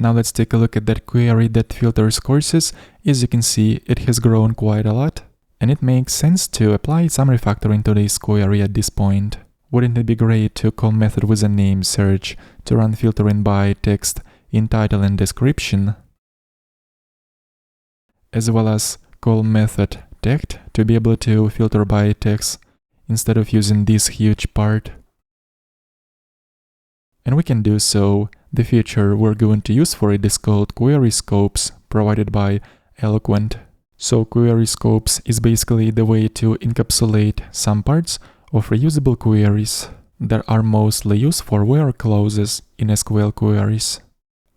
Now let's take a look at that query that filters courses. As you can see, it has grown quite a lot, and it makes sense to apply some refactoring to this query at this point. Wouldn't it be great to call method with a name search to run filtering by text in title and description, as well as call method text to be able to filter by text instead of using this huge part? And we can do so. The feature we're going to use for it is called query scopes, provided by Eloquent. So query scopes is basically the way to encapsulate some parts of reusable queries that are mostly used for where clauses in SQL queries.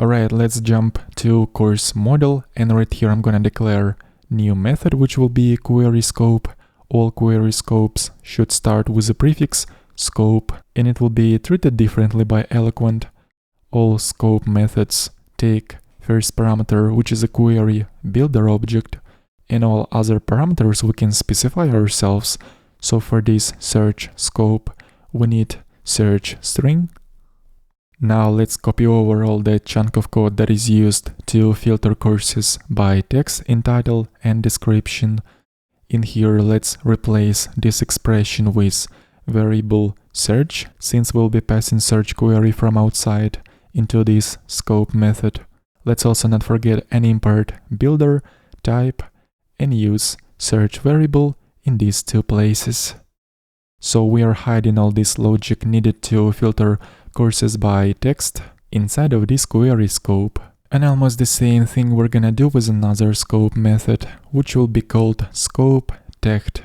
Alright, let's jump to course model, and right here I'm gonna declare new method which will be query scope. All query scopes should start with the prefix scope, and it will be treated differently by Eloquent. All scope methods take first parameter, which is a query builder object, and all other parameters we can specify ourselves. So for this search scope, we need search string. Now let's copy over all the chunk of code that is used to filter courses by text in title and description. In here, let's replace this expression with variable search, since we'll be passing search query from outside into this scope method. Let's also not forget and import builder, type, and use search variable in these two places. So we are hiding all this logic needed to filter courses by text inside of this query scope. And almost the same thing we're gonna do with another scope method, which will be called scope text.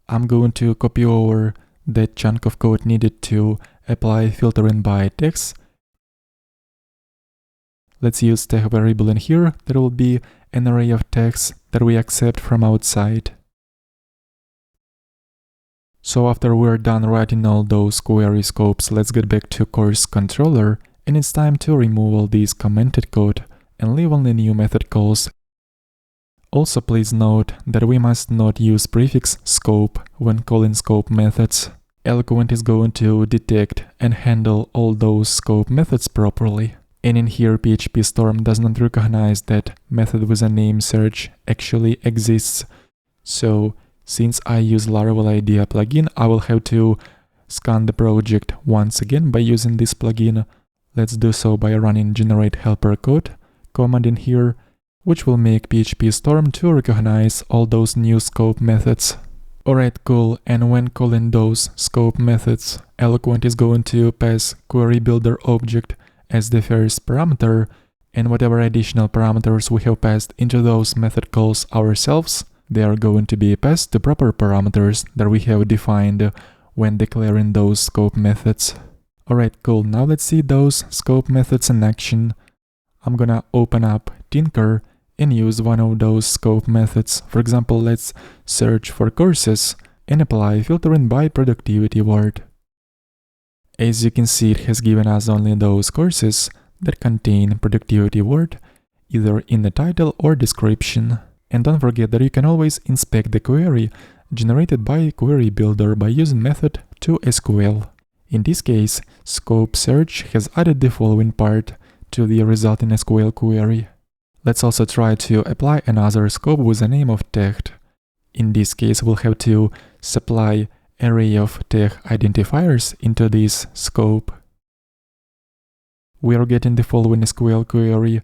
I'm going to copy over that chunk of code needed to apply filtering by text. Let's use text variable in here. There will be an array of text that we accept from outside. So after we're done writing all those query scopes, let's get back to course controller, and it's time to remove all these commented code and leave only new method calls. Also please note that we must not use prefix scope when calling scope methods. Eloquent is going to detect and handle all those scope methods properly. And in here, PHP Storm does not recognize that method with a name search actually exists. So since I use Laravel IDEA plugin, I will have to scan the project once again by using this plugin. Let's do so by running generate helper code command in here, which will make PHP Storm to recognize all those new scope methods. Alright, cool, and when calling those scope methods, Eloquent is going to pass query builder object as the first parameter, and whatever additional parameters we have passed into those method calls ourselves, they are going to be passed to proper parameters that we have defined when declaring those scope methods. Alright, cool, now let's see those scope methods in action. I'm gonna open up Tinker and use one of those scope methods. For example, let's search for courses and apply filtering by productivity word. As you can see, it has given us only those courses that contain productivity word, either in the title or description. And don't forget that you can always inspect the query generated by Query Builder by using method to SQL. In this case, scope search has added the following part to the resulting SQL query. Let's also try to apply another scope with the name of text. In this case, we'll have to supply array of text identifiers into this scope. We are getting the following SQL query,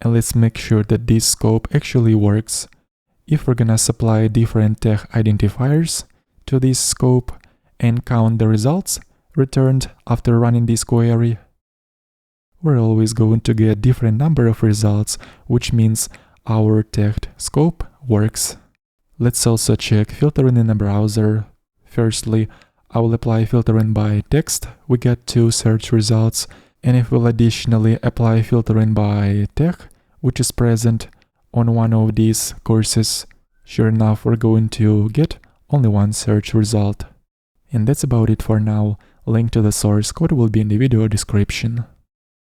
and let's make sure that this scope actually works. If we're gonna supply different text identifiers to this scope and count the results returned after running this query, we're always going to get different number of results, which means our text scope works. Let's also check filtering in a browser. Firstly, I will apply filtering by text. We get 2 search results, and if we'll additionally apply filtering by text, which is present on one of these courses, sure enough, we're going to get only 1 search result. And that's about it for now. Link to the source code will be in the video description.